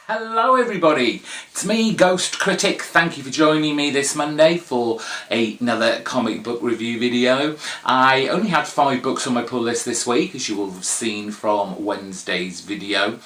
Hello everybody, it's me, GhostCritic. Thank you for joining me this Monday for another comic book review video. I only had 5 books on my pull list this week, as you will have seen from Wednesday's video.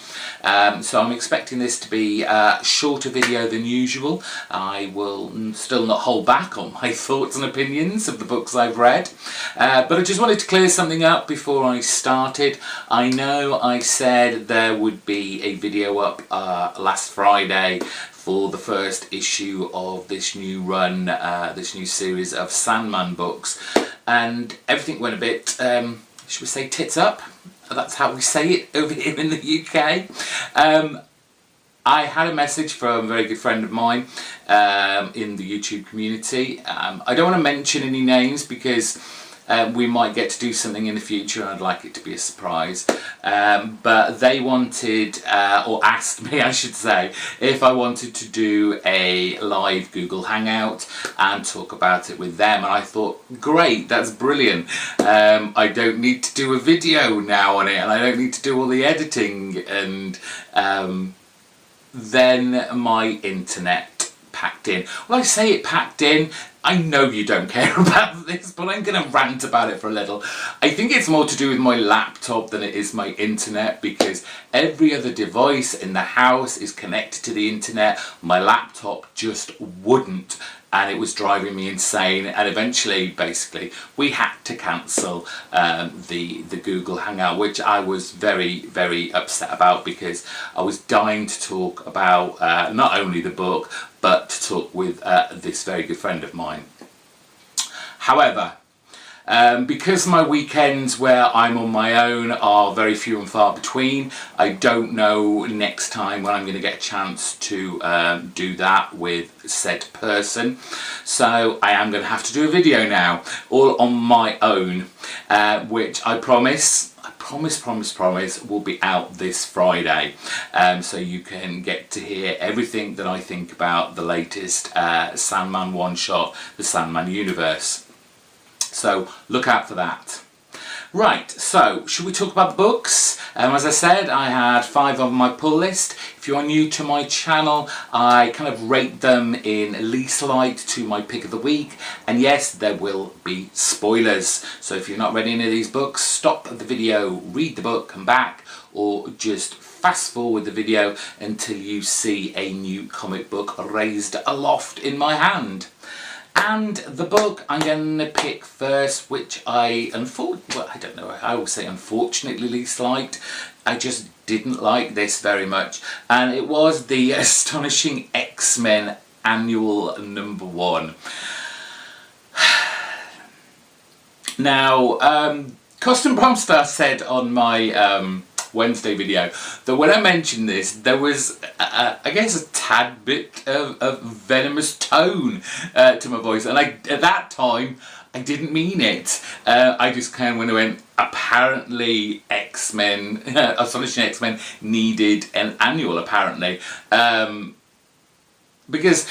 So I'm expecting this to be a shorter video than usual. I will still not hold back on my thoughts and opinions of the books I've read. But I just wanted to clear something up before I started. I know I said there would be a video up last Friday for the first issue of this new run, this new series of Sandman books, and everything went a bit, should we say, tits up? That's how we say it over here in the UK. I had a message from a very good friend of mine in the YouTube community. I don't want to mention any names because we might get to do something in the future and I'd like it to be a surprise. But they wanted, or asked me I should say, if I wanted to do a live Google Hangout and talk about it with them. And I thought, great, that's brilliant. I don't need to do a video now on it and I don't need to do all the editing. And then my internet packed in. Well, I say it packed in. I know you don't care about this, but I'm going to rant about it for a little. I think it's more to do with my laptop than it is my internet, because every other device in the house is connected to the internet. My laptop just wouldn't, and it was driving me insane. And eventually, basically, we had to cancel the Google Hangout, which I was very, very upset about, because I was dying to talk about not only the book, but to talk with this very good friend of mine. However, because my weekends where I'm on my own are very few and far between, I don't know next time when I'm going to get a chance to do that with said person. So I am going to have to do a video now, all on my own, which I promise will be out this Friday, so you can get to hear everything that I think about the latest Sandman one-shot, the Sandman universe. So look out for that. Right, so should we talk about the books? As I said, I had 5 on my pull list. If you are new to my channel, I kind of rate them in least light to my pick of the week. And yes, there will be spoilers. So if you're not read any of these books, stop the video, read the book, come back, or just fast forward the video until you see a new comic book raised aloft in my hand. And the book I'm going to pick first, which I will say unfortunately least liked. I just didn't like this very much, and it was the Astonishing X-Men Annual #1. Now, Costin Bromstar said on my Wednesday video that when I mentioned this, there was I guess a tad bit of venomous tone to my voice, and at that time I didn't mean it. I just kind of went, apparently X-Men, Astonishing X-Men needed an annual, apparently, because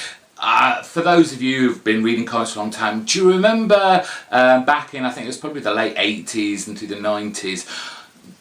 for those of you who've been reading comics for a long time, do you remember back in, I think it was probably the late 80s into the 90s,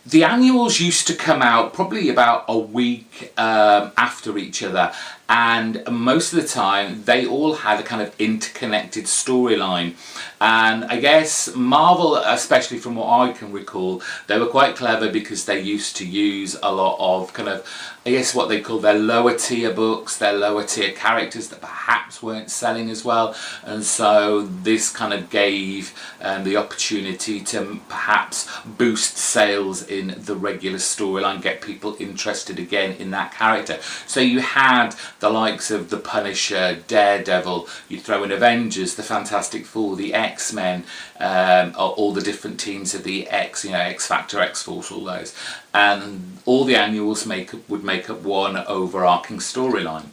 the annuals used to come out probably about a week after each other, and most of the time they all had a kind of interconnected storyline. And I guess Marvel, especially from what I can recall, they were quite clever because they used to use a lot of kind of, I guess what they call their lower tier books, their lower tier characters that perhaps weren't selling as well, and so this kind of gave the opportunity to perhaps boost sales in the regular storyline, get people interested again in that character. So you had the likes of the Punisher, Daredevil, you throw in Avengers, the Fantastic Four, the X-Men, all the different teams of the X, X-Factor, X-Force, all those, and all the annuals would make up one overarching storyline.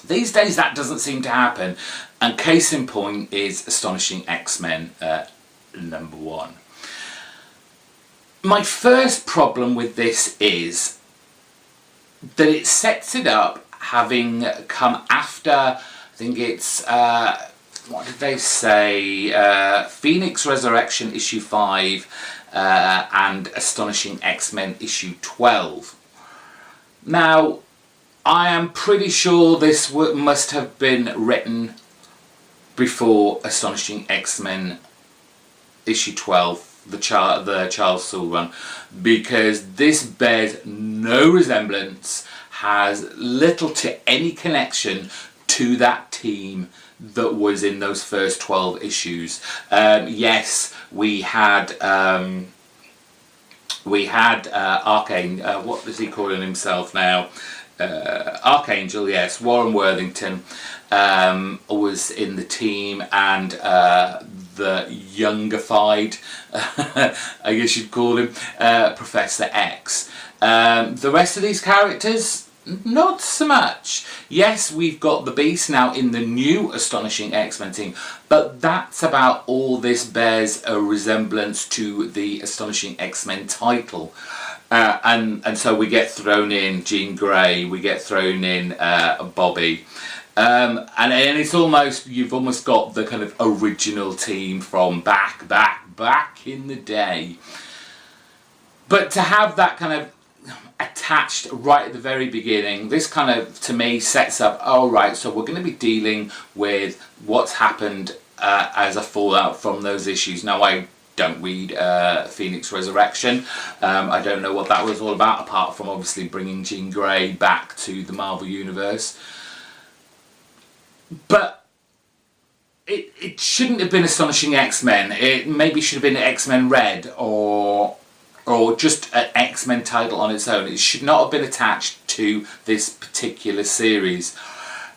These days that doesn't seem to happen, and case in point is Astonishing X-Men #1. My first problem with this is that it sets it up having come after, I think it's, what did they say, Phoenix Resurrection issue 5, and Astonishing X-Men issue 12. Now, I am pretty sure this must have been written before Astonishing X-Men issue 12, the Charles Soule run, because this bears no resemblance, has little to any connection to that team that was in those first 12 issues. Yes, we had Archangel, what is he calling himself now? Archangel, yes, Warren Worthington was in the team, and the youngified, I guess you'd call him, Professor X. The rest of these characters, not so much. Yes, we've got the Beast now in the new Astonishing X-Men team, but that's about all this bears a resemblance to the Astonishing X-Men title. And so we get thrown in Jean Grey, we get thrown in Bobby. And it's almost, you've almost got the kind of original team from back in the day. But to have that kind of attached right at the very beginning, this kind of, to me, sets up, oh right, so we're going to be dealing with what's happened as a fallout from those issues. Now, I don't read Phoenix Resurrection. I don't know what that was all about, apart from obviously bringing Jean Grey back to the Marvel Universe. But it shouldn't have been Astonishing X-Men. It maybe should have been X-Men Red, or just an X-Men title on its own. It should not have been attached to this particular series.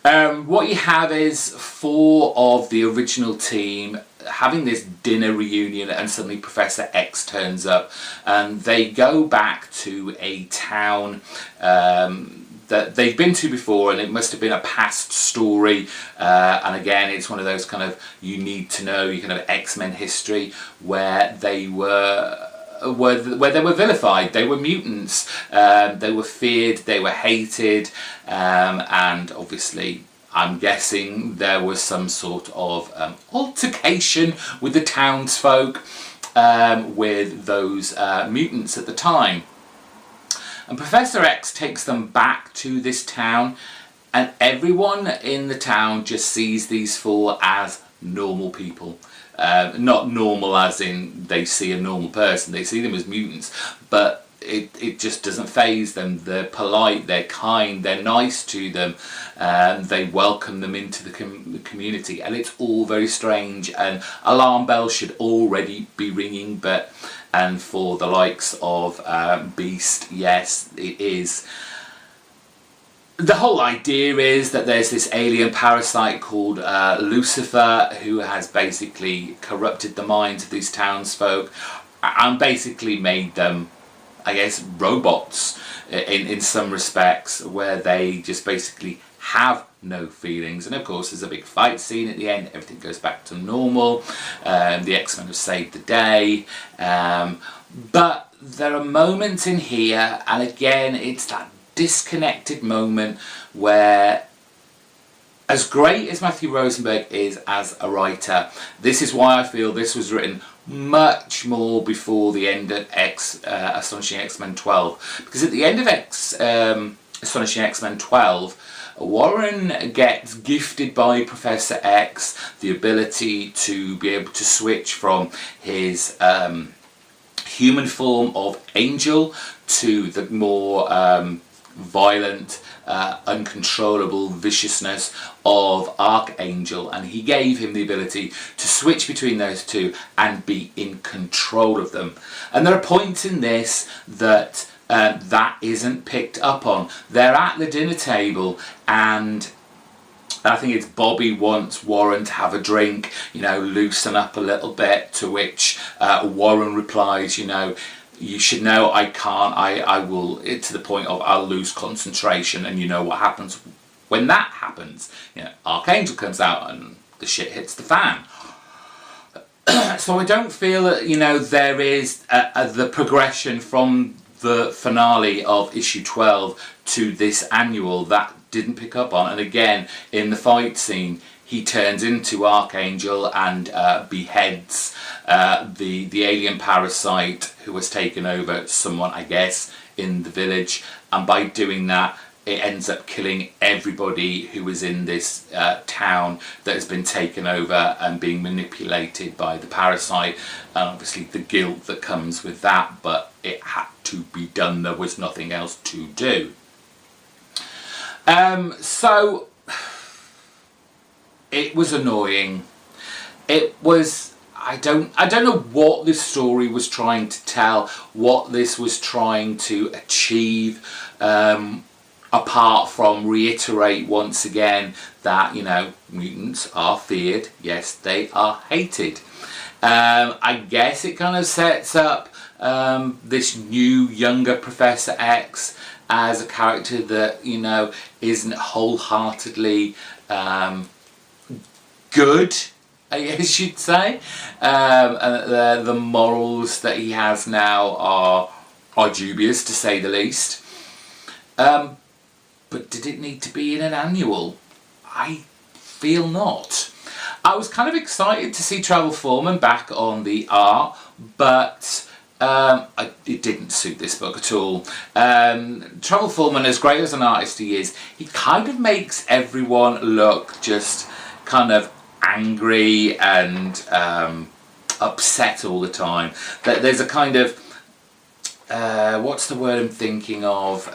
What you have is 4 of the original team having this dinner reunion, and suddenly Professor X turns up, and they go back to a town that they've been to before, and it must have been a past story, and again it's one of those kind of, you need to know your kind of X-Men history, where they were vilified, they were mutants, they were feared, they were hated, and obviously I'm guessing there was some sort of altercation with the townsfolk with those mutants at the time. And Professor X takes them back to this town, and everyone in the town just sees these 4 as normal people. Not normal as in they see a normal person, they see them as mutants, but it just doesn't faze them. They're polite, they're kind, they're nice to them, they welcome them into the community, and it's all very strange, and alarm bells should already be ringing, and for the likes of Beast, yes, it is. The whole idea is that there's this alien parasite called Lucifer, who has basically corrupted the minds of these townsfolk and basically made them, I guess, robots in some respects, where they just basically have no feelings. And of course there's a big fight scene at the end, everything goes back to normal, the X-Men have saved the day, but there are moments in here, and again it's that disconnected moment where, as great as Matthew Rosenberg is as a writer, this is why I feel this was written much more before the end of Astonishing X-Men 12, because at the end of Astonishing X-Men 12, Warren gets gifted by Professor X the ability to be able to switch from his human form of Angel to the more violent, uncontrollable viciousness of Archangel, and he gave him the ability to switch between those two and be in control of them. And there are points in this that that isn't picked up on. They're at the dinner table, and I think it's Bobby wants Warren to have a drink, loosen up a little bit, to which Warren replies, you should know I can't, I will, to the point of I'll lose concentration, and you know what happens when that happens. Archangel comes out and the shit hits the fan. So I don't feel that, there is the progression from the finale of issue 12 to this annual that didn't pick up on. And again, in the fight scene, he turns into Archangel and beheads the alien parasite who has taken over someone, I guess, in the village, and by doing that it ends up killing everybody who was in this town that has been taken over and being manipulated by the parasite, and obviously the guilt that comes with that, but it had to be done, there was nothing else to do. So it was annoying. It was, I don't know what this story was trying to tell, what this was trying to achieve, apart from reiterate once again that, you know, mutants are feared, yes, they are hated. I guess it kind of sets up this new, younger Professor X as a character that, you know, isn't wholeheartedly good, I guess you'd say. The morals that he has now are dubious, to say the least. But did it need to be in an annual? I feel not. I was kind of excited to see Travel Foreman back on the art, but it didn't suit this book at all. Travel Foreman, as great as an artist he is, he kind of makes everyone look just kind of angry and upset all the time. There's a kind of, what's the word I'm thinking of?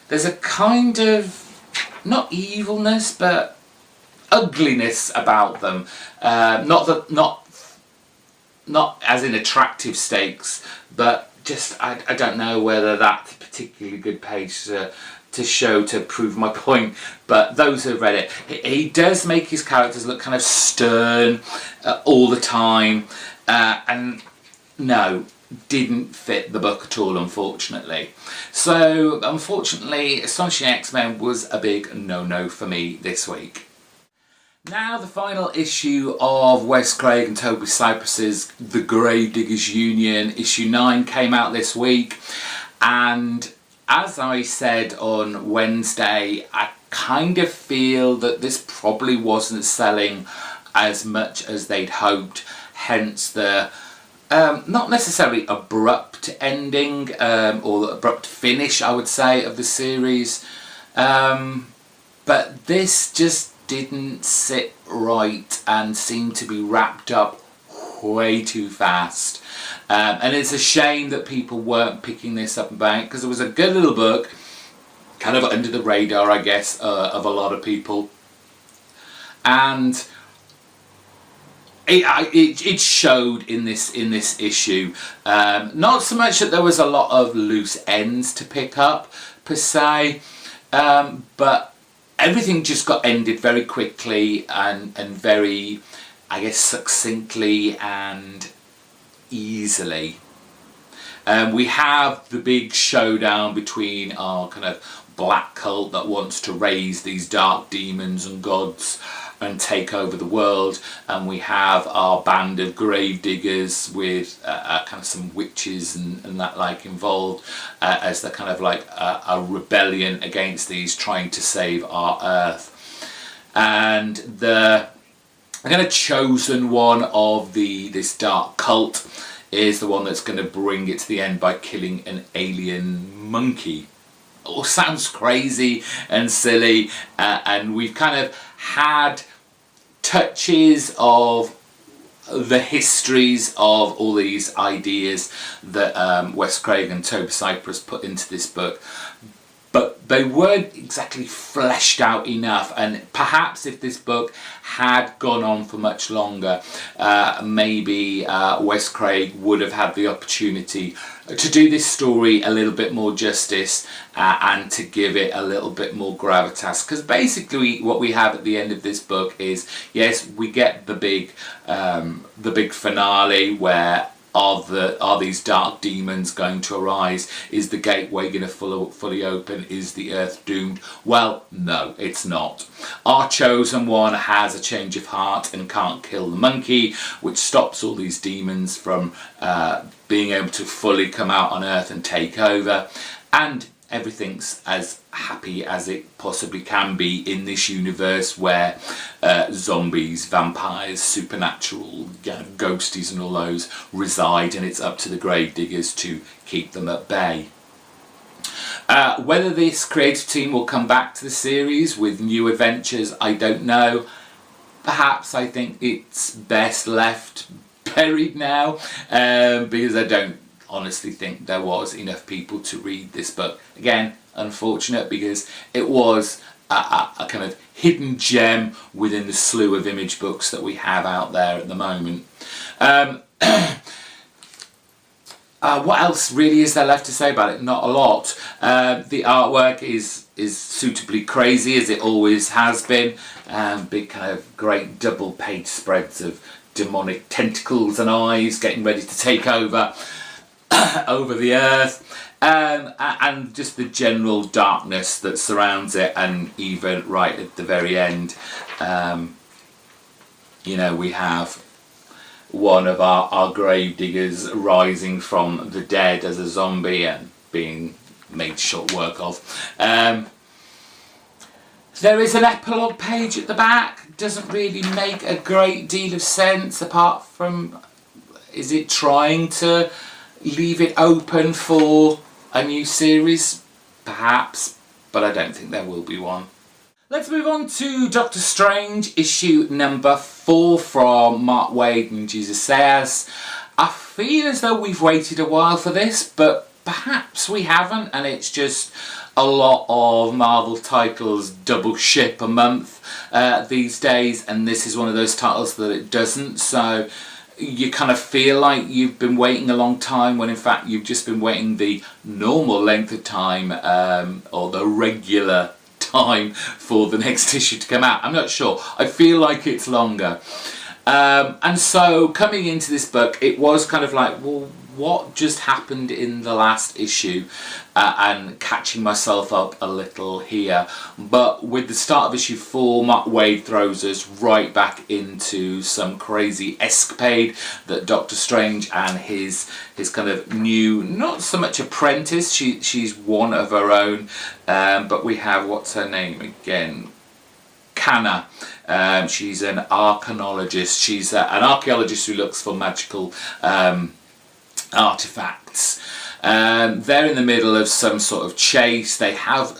There's a kind of, not evilness, but ugliness about them. Not as in attractive stakes, but just, I don't know whether that's a particularly good page to show to prove my point, but those who have read it, he does make his characters look kind of stern all the time, and no, didn't fit the book at all, unfortunately. So unfortunately, Astonishing X-Men was a big no-no for me this week. Now the final issue of Wes Craig and Toby Cypress's The Gravediggers Union, issue 9, came out this week, and as I said on Wednesday, I kind of feel that this probably wasn't selling as much as they'd hoped, hence the not necessarily abrupt ending or abrupt finish, I would say, of the series, but this just didn't sit right and seemed to be wrapped up way too fast. And it's a shame that people weren't picking this up and buying it, because it was a good little book, kind of under the radar, I guess, of a lot of people. And it showed in this issue. Not so much that there was a lot of loose ends to pick up, per se, but everything just got ended very quickly and very, I guess, succinctly and easily. We have the big showdown between our kind of black cult that wants to raise these dark demons and gods and take over the world, and we have our band of gravediggers with kind of some witches and that like involved, as they're kind of like a rebellion against these, trying to save our earth. And the kind of chosen one of this dark cult is the one that's going to bring it to the end by killing an alien monkey. All sounds crazy and silly, and we've kind of had touches of the histories of all these ideas that Wes Craig and Toby Cypress put into this book, but they weren't exactly fleshed out enough. And perhaps if this book had gone on for much longer, maybe Wes Craig would have had the opportunity to do this story a little bit more justice, and to give it a little bit more gravitas. Because basically what we have at the end of this book is, yes, we get the big finale where are these dark demons going to arise? Is the gateway going to fully open? Is the earth doomed? Well, no, it's not. Our chosen one has a change of heart and can't kill the monkey, which stops all these demons from being able to fully come out on earth and take over. And everything's as happy as it possibly can be in this universe where zombies, vampires, supernatural, ghosties and all those reside, and it's up to the gravediggers to keep them at bay. Whether this creative team will come back to the series with new adventures, I don't know. Perhaps I think it's best left buried now, because I don't honestly think there was enough people to read this book. Again, unfortunate, because it was a kind of hidden gem within the slew of image books that we have out there at the moment. What else really is there left to say about it? Not a lot. The artwork is suitably crazy, as it always has been. Big kind of great double page spreads of demonic tentacles and eyes getting ready to take over over the earth, and just the general darkness that surrounds it. And even right at the very end, you know, we have one of our gravediggers rising from the dead as a zombie and being made short work of. There is an epilogue page at the back. Doesn't really make a great deal of sense, apart from, is it trying to leave it open for a new series? Perhaps, but I don't think there will be one. Let's move on to Doctor Strange, issue number 4 from Mark Waid and Jesus Sayers. I feel as though we've waited a while for this, but perhaps we haven't, and it's just a lot of Marvel titles double ship a month these days, and this is one of those titles that it doesn't, so you kind of feel like you've been waiting a long time, when in fact you've just been waiting the normal length of time, or the regular time for the next issue to come out. I'm not sure. I feel like it's longer. And so coming into this book, it was kind of like, well, what just happened in the last issue, and catching myself up a little here. But with the start of issue 4, Mark Waid throws us right back into some crazy escapade that Doctor Strange and his kind of new, not so much apprentice, she's one of her own, but we have, what's her name again? Kanna. She's an archaeologist. She's an archaeologist who looks for magical artifacts. They're in the middle of some sort of chase. They have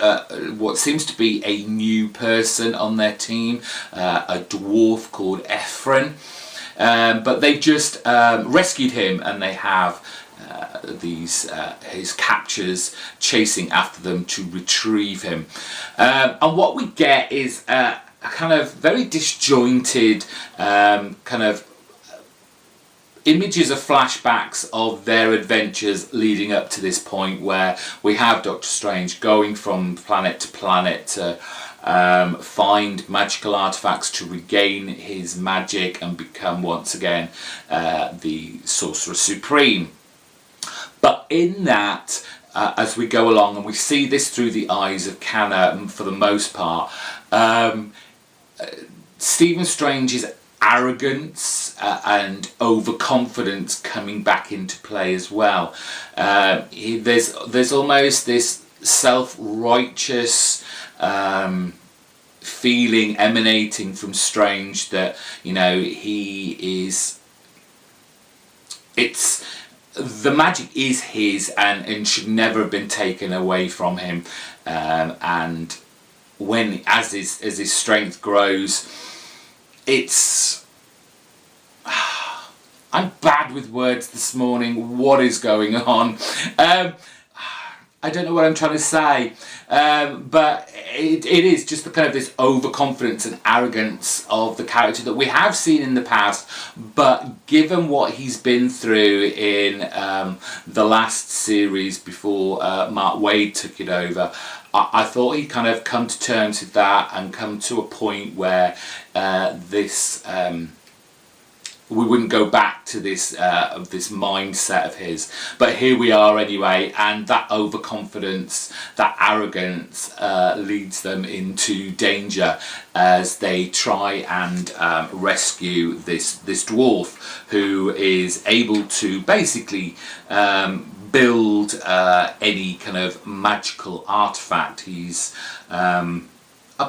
what seems to be a new person on their team, a dwarf called Ephron, but they've just rescued him, and they have his captors chasing after them to retrieve him, and what we get is a kind of very disjointed kind of images of flashbacks of their adventures leading up to this point, where we have Doctor Strange going from planet to planet to find magical artifacts to regain his magic and become once again the Sorcerer Supreme. But in that, as we go along, and we see this through the eyes of Kanna for the most part, Stephen Strange's arrogance and overconfidence coming back into play as well. There's almost this self-righteous feeling emanating from Strange that, you know, the magic is his and should never have been taken away from him, and as his strength grows, it's I'm bad with words this morning. What is going on? I don't know what I'm trying to say, but it is just the kind of this overconfidence and arrogance of the character that we have seen in the past, but given what he's been through in the last series before Mark Waid took it over, I thought he'd kind of come to terms with that and come to a point where we wouldn't go back to this this mindset of his. But here we are anyway, and that overconfidence, that arrogance leads them into danger as they try and rescue this dwarf, who is able to basically build any kind of magical artifact. He's a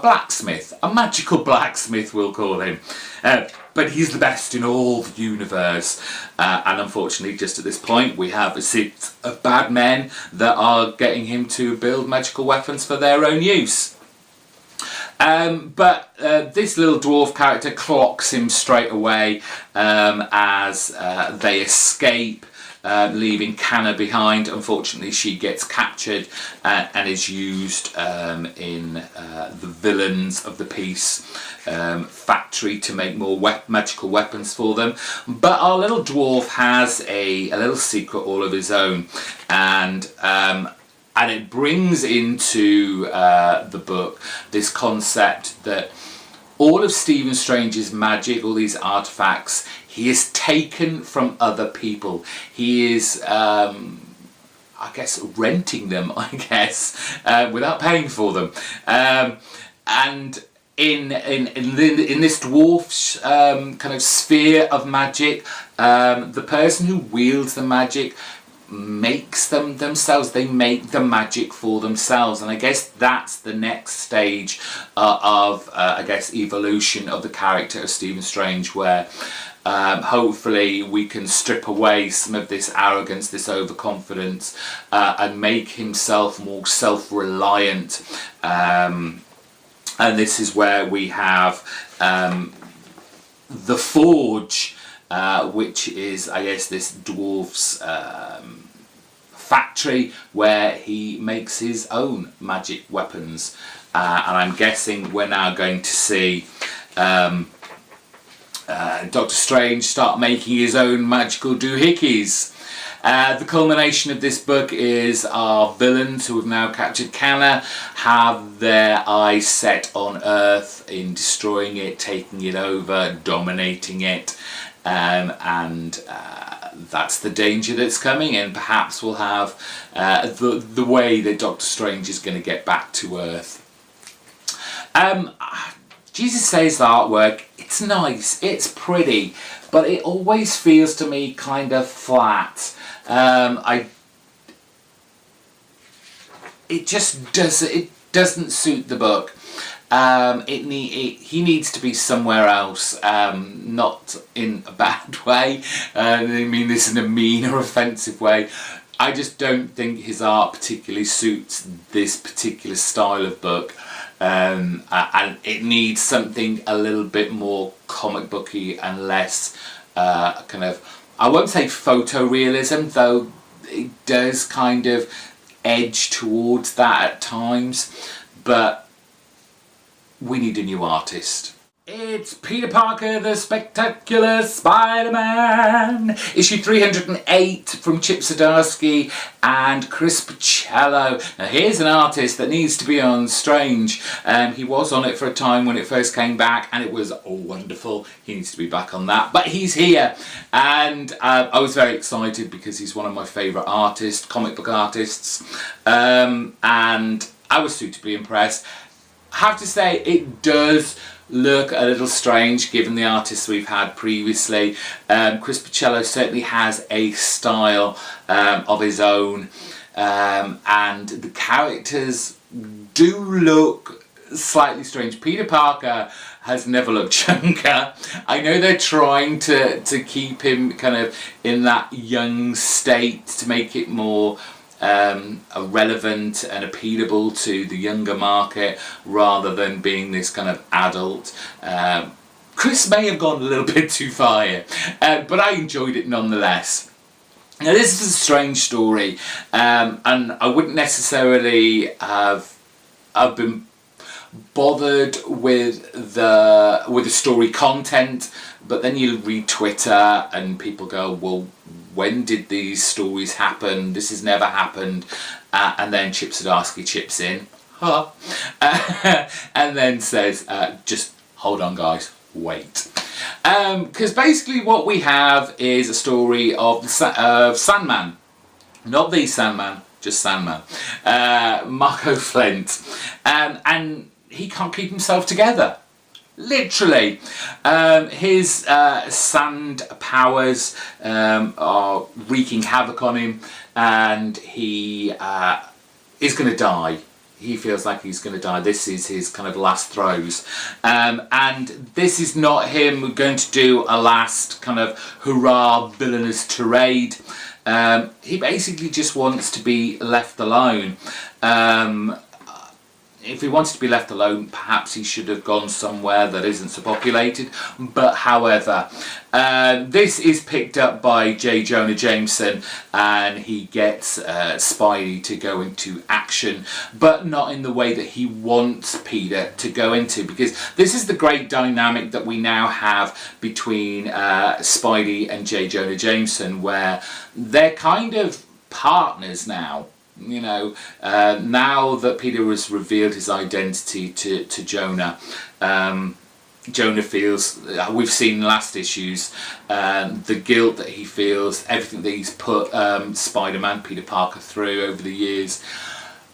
blacksmith, a magical blacksmith we'll call him, but he's the best in all the universe, and unfortunately just at this point we have a set of bad men that are getting him to build magical weapons for their own use. But this little dwarf character clocks him straight away as they escape, leaving Canna behind. Unfortunately, she gets captured and is used in the villains of the piece factory to make more magical weapons for them. But our little dwarf has a little secret all of his own, and it brings into the book this concept that all of Stephen Strange's magic, all these artifacts, he is taken from other people. He is, I guess, renting them, without paying for them. And in this dwarf's kind of sphere of magic, the person who wields the magic makes them themselves. They make the magic for themselves, and I guess that's the next stage of evolution of the character of Stephen Strange, where hopefully we can strip away some of this arrogance, this overconfidence, and make himself more self-reliant, and this is where we have the Forge, which is, I guess, this dwarf's factory where he makes his own magic weapons, and I'm guessing we're now going to see Doctor Strange start making his own magical doohickeys. The culmination of this book is our villains, who have now captured Canna, have their eyes set on Earth in destroying it, taking it over, dominating it, and that's the danger that's coming, and perhaps we'll have the way that Doctor Strange is going to get back to Earth. Jesus Says the artwork, it's nice, it's pretty, but it always feels to me kind of flat. It just doesn't suit the book. He needs to be somewhere else, not in a bad way. I mean this in a mean or offensive way. I just don't think his art particularly suits this particular style of book, and it needs something a little bit more comic booky and less kind of, I won't say photorealism, though it does kind of edge towards that at times, but we need a new artist. It's Peter Parker, the Spectacular Spider-Man, issue 308 from Chip Zdarsky and Chris Picciello. Now here's an artist that needs to be on Strange. He was on it for a time when it first came back, and it was wonderful. He needs to be back on that, but he's here, and I was very excited because he's one of my favourite artists, comic book artists, and I was suitably impressed. I have to say, it does look a little strange given the artists we've had previously. Chris Picciello certainly has a style of his own, and the characters do look slightly strange. Peter Parker has never looked younger. I know they're trying to keep him kind of in that young state to make it more relevant and appealable to the younger market, rather than being this kind of adult. Chris may have gone a little bit too far here, but I enjoyed it nonetheless. Now this is a strange story, and I wouldn't necessarily have been bothered with the story content, but then you read Twitter and people go, well, when did these stories happen? This has never happened. And then Chip Zdarsky chips in, and then says, just hold on guys, wait. Because basically what we have is a story of Sandman. Not the Sandman, just Sandman. Marco Flint. And he can't keep himself together. Literally. His sand powers are wreaking havoc on him. and he is going to die. He feels like he's going to die. This is his kind of last throes. And this is not him going to do a last kind of hurrah villainous tirade. He basically just wants to be left alone. If he wanted to be left alone, perhaps he should have gone somewhere that isn't so populated. But however, this is picked up by J. Jonah Jameson, and he gets Spidey to go into action, but not in the way that he wants Peter to go into, because this is the great dynamic that we now have between Spidey and J. Jonah Jameson, where they're kind of partners now. You know, now that Peter has revealed his identity to Jonah, Jonah feels, we've seen last issues, the guilt that he feels, everything that he's put Spider-Man, Peter Parker, through over the years.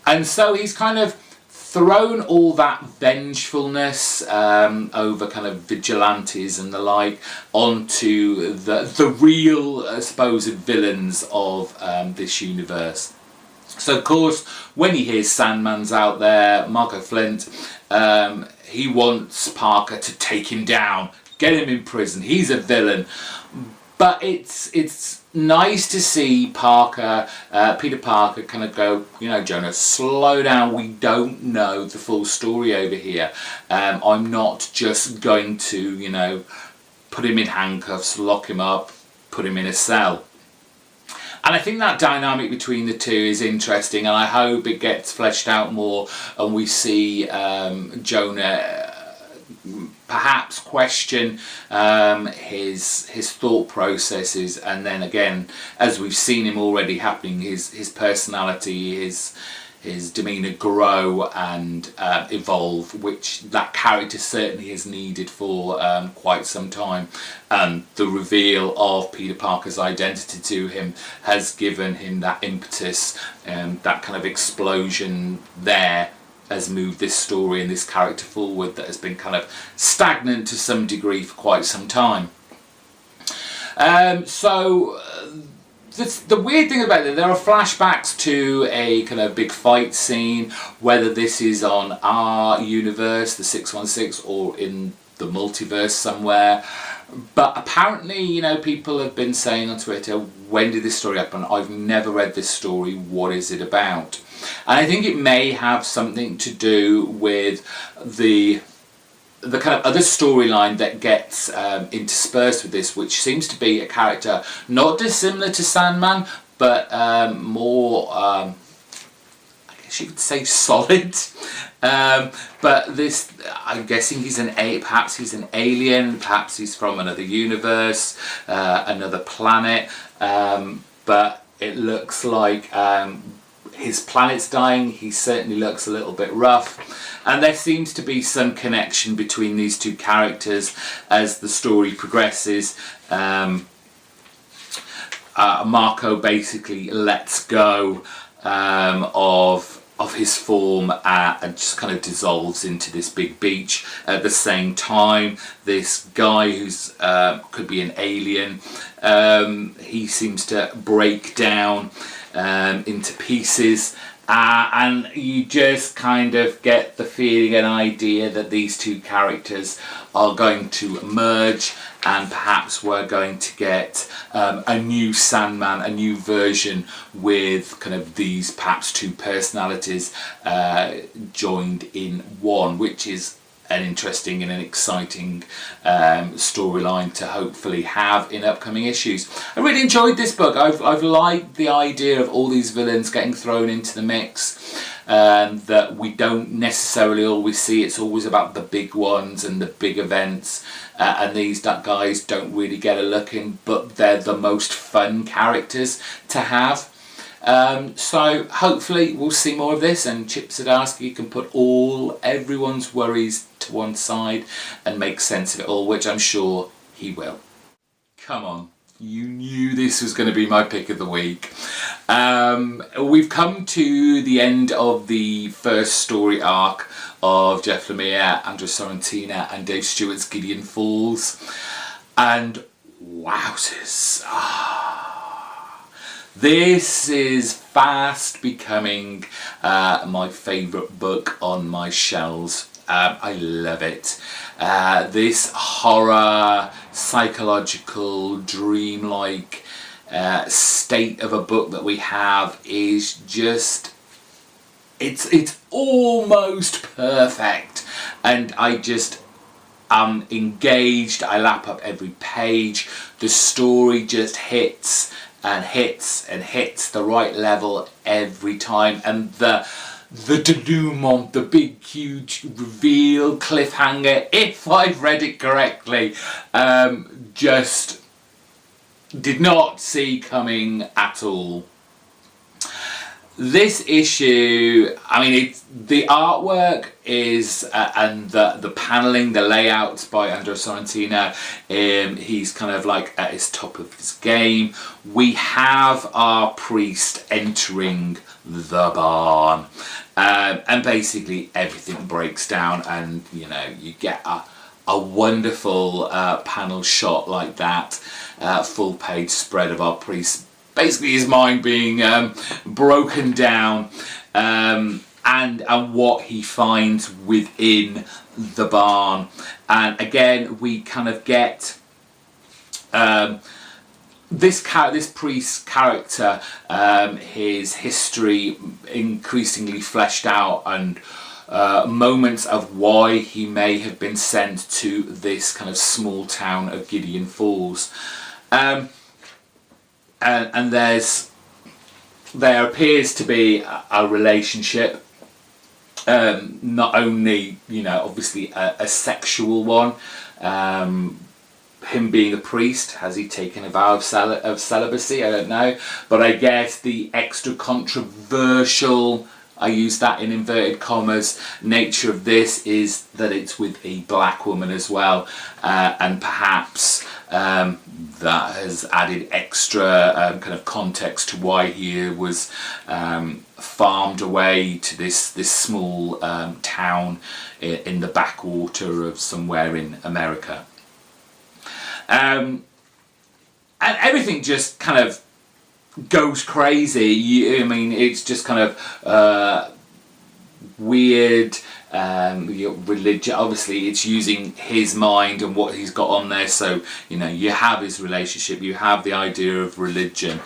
And so he's kind of thrown all that vengefulness over kind of vigilantes and the like onto the real supposed villains of this universe. So of course, when he hears Sandman's out there, Marco Flint, he wants Parker to take him down, get him in prison. He's a villain. But it's nice to see Parker, Peter Parker, kind of go, you know, Jonah, slow down. We don't know the full story over here. I'm not just going to, you know, put him in handcuffs, lock him up, put him in a cell. And I think that dynamic between the two is interesting, and I hope it gets fleshed out more and we see Jonah perhaps question his thought processes, and then again, as we've seen him already happening, his personality, his demeanour grow and evolve, which that character certainly has needed for quite some time. And the reveal of Peter Parker's identity to him has given him that impetus, that kind of explosion there has moved this story and this character forward that has been kind of stagnant to some degree for quite some time. The weird thing about it, there are flashbacks to a kind of big fight scene, whether this is on our universe, the 616, or in the multiverse somewhere. But apparently, you know, people have been saying on Twitter, when did this story happen? I've never read this story, what is it about? And I think it may have something to do with the kind of other storyline that gets interspersed with this, which seems to be a character not dissimilar to Sandman, but more, I guess you could say, solid. But this, I'm guessing perhaps he's an alien, perhaps he's from another universe, another planet, but it looks like his planet's dying. He certainly looks a little bit rough. And there seems to be some connection between these two characters as the story progresses. Marco basically lets go of his form and just kind of dissolves into this big beach. At the same time, this guy who's could be an alien, he seems to break down into pieces. And you just kind of get the feeling and idea that these two characters are going to merge, and perhaps we're going to get a new Sandman, a new version with kind of these perhaps two personalities joined in one, which is an interesting and an exciting storyline to hopefully have in upcoming issues. I really enjoyed this book. I've liked the idea of all these villains getting thrown into the mix, that we don't necessarily always see. It's always about the big ones and the big events, and these guys don't really get a look in, but they're the most fun characters to have. So hopefully we'll see more of this, and Chip Zdarsky can put everyone's worries to one side and make sense of it all, which I'm sure he will. Come on, you knew this was going to be my pick of the week. We've come to the end of the first story arc of Jeff Lemire, Andrew Sorrentina and Dave Stewart's Gideon Falls, and wowzers. This is fast becoming my favourite book on my shelves. I love it. This horror, psychological, dreamlike state of a book that we have is just, it's almost perfect, and I just am engaged. I lap up every page. The story just hits and hits and hits the right level every time, and the denouement, the big huge reveal, cliffhanger, if I've read it correctly, just did not see coming at all. This issue, I mean, the artwork is and the paneling, the layouts by Andrea Sorrentino. He's kind of like at his top of his game. We have our priest entering the barn, and basically everything breaks down, and you know, you get a wonderful panel shot like that, full page spread of our priest. Basically his mind being broken down, and what he finds within the barn. And again, we kind of get this priest's character, his history increasingly fleshed out, and moments of why he may have been sent to this kind of small town of Gideon Falls. And there appears to be a relationship, not only, you know, obviously a sexual one. Him being a priest, has he taken a vow of celibacy? I don't know. But I guess the extra controversial, I use that in inverted commas, nature of this is that it's with a black woman as well, and perhaps that has added extra kind of context to why he was farmed away to this small town in the backwater of somewhere in America. And everything just kind of goes crazy. I mean, it's just kind of weird. Religion, obviously it's using his mind and what he's got on there, so you know, you have his relationship, you have the idea of religion,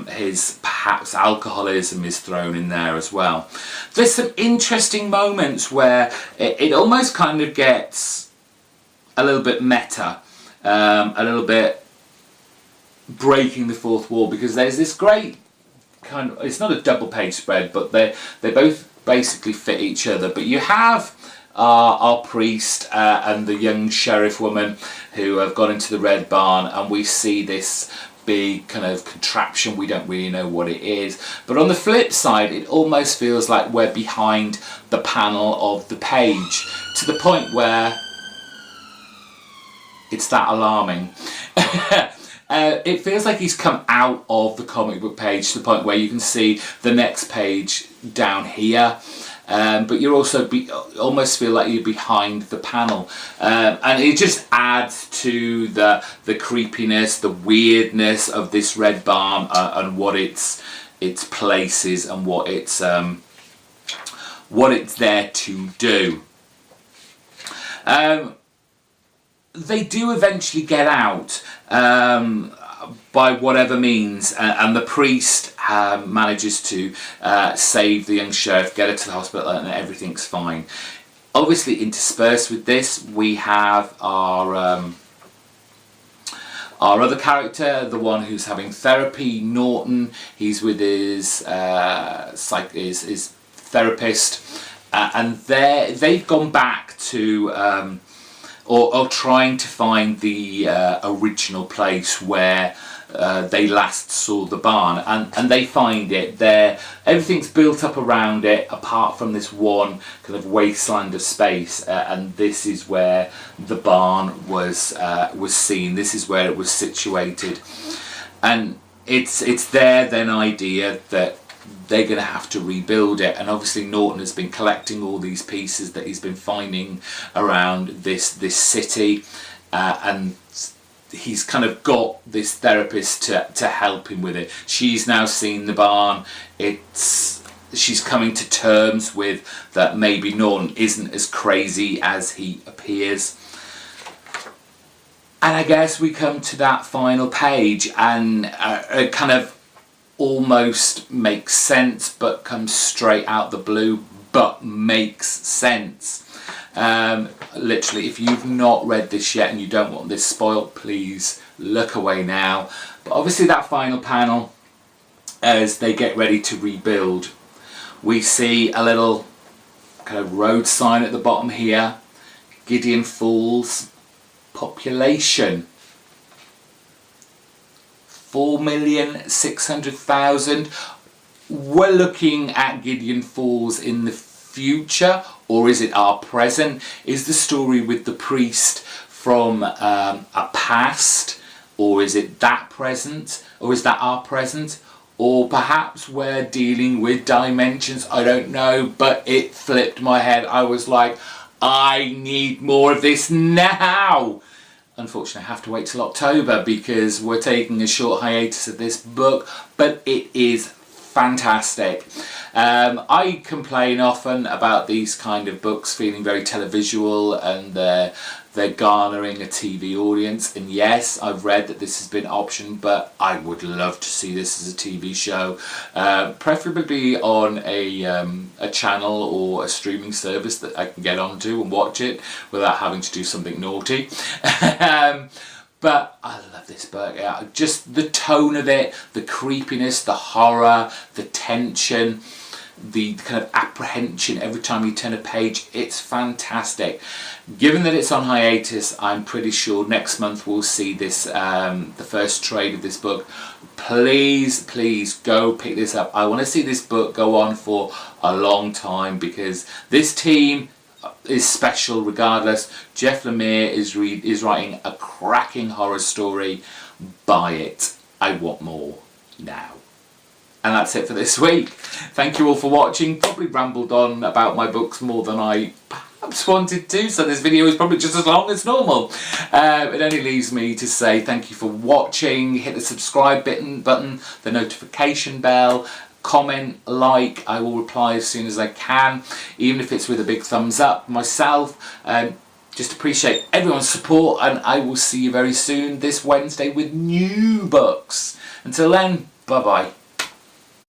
his perhaps alcoholism is thrown in there as well. There's some interesting moments where it almost kind of gets a little bit meta, a little bit breaking the fourth wall, because there's this great kind of, it's not a double page spread, but they both basically fit each other. But you have our priest and the young sheriff woman who have gone into the red barn, and we see this big kind of contraption. We don't really know what it is, but on the flip side it almost feels like we're behind the panel of the page, to the point where it's that alarming. It feels like he's come out of the comic book page to the point where you can see the next page down here, but you're also almost feel like you're behind the panel, and it just adds to the creepiness, the weirdness of this red barn, and what its place is, and what it's there to do. They do eventually get out by whatever means, and the priest manages to save the young sheriff, get her to the hospital, and everything's fine. Obviously interspersed with this we have our other character, the one who's having therapy, Norton. He's with his therapist, and they've gone back to or trying to find the original place where they last saw the barn, and they find it there. Everything's built up around it apart from this one kind of wasteland of space, and this is where the barn was seen. This is where it was situated, and it's their then idea that they're going to have to rebuild it. And obviously Norton has been collecting all these pieces that he's been finding around this city, and he's kind of got this therapist to help him with it. She's now seen the barn. She's coming to terms with that maybe Norton isn't as crazy as he appears. And I guess we come to that final page, and it kind of almost makes sense, but comes straight out the blue, but makes sense. Literally, if you've not read this yet and you don't want this spoiled, please look away now. But obviously that final panel, as they get ready to rebuild, we see a little kind of road sign at the bottom here. Gideon Falls, population 4,600,000. We're looking at Gideon Falls in the future, or is it our present? Is the story with the priest from a past, or is it that present, or is that our present? Or perhaps we're dealing with dimensions, I don't know, but it flipped my head. I was like, I need more of this now. Unfortunately, I have to wait till October because we're taking a short hiatus of this book, but it is fantastic. I complain often about these kind of books feeling very televisual, and they're garnering a TV audience, and yes, I've read that this has been optioned, but I would love to see this as a TV show, preferably on a channel or a streaming service that I can get onto and watch it without having to do something naughty. But I love this book. Yeah, just the tone of it, the creepiness, the horror, the tension, the kind of apprehension every time you turn a page. It's fantastic. Given that it's on hiatus, I'm pretty sure next month we'll see this, the first trade of this book. Please, please go pick this up. I want to see this book go on for a long time because this team is special regardless. Jeff Lemire is writing a cracking horror story. Buy it. I want more now. And that's it for this week. Thank you all for watching. Probably rambled on about my books more than I perhaps wanted to, so this video is probably just as long as normal. It only leaves me to say thank you for watching. Hit the subscribe button, the notification bell, comment, like. I will reply as soon as I can, even if it's with a big thumbs up myself. Just appreciate everyone's support, and I will see you very soon this Wednesday with new books. Until then, bye bye.